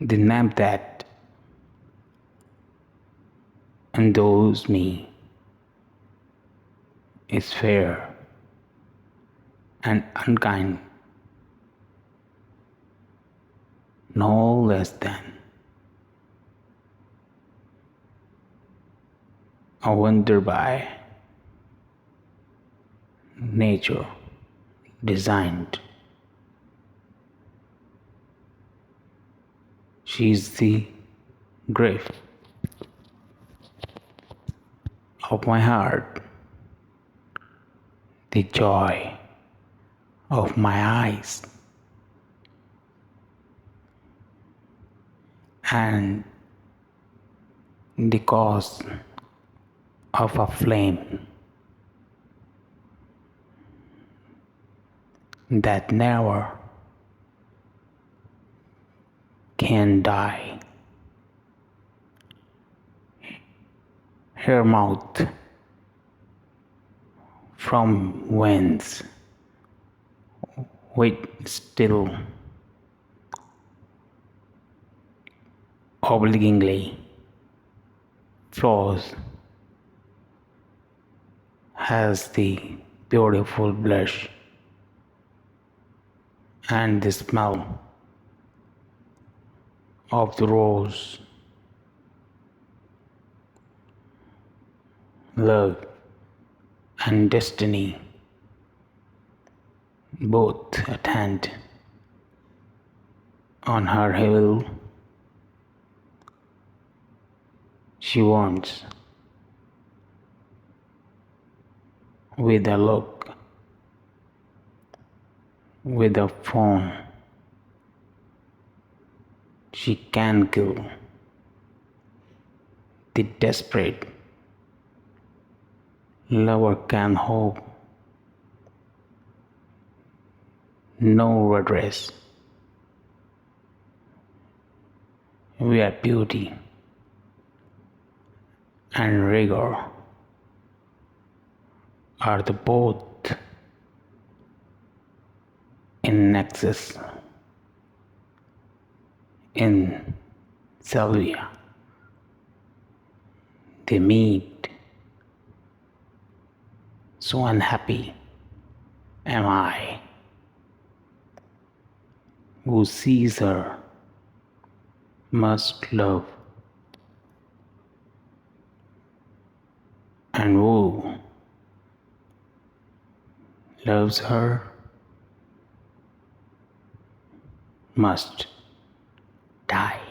The name that endows me is fair and unkind, no less than a wonder by nature designed. She is the grief of my heart, the joy of my eyes, and the cause of a flame that never can die. Her mouth from whence which still obligingly flows has the beautiful blush and the smell of the rose. Love and destiny both attend on her hill. She wants with a look, with a phone. She can kill the desperate. Lover can hope no redress. Where beauty and rigor are the both in nexus in Sylvia. They meet. So unhappy am I who sees her must love, and who loves her must die.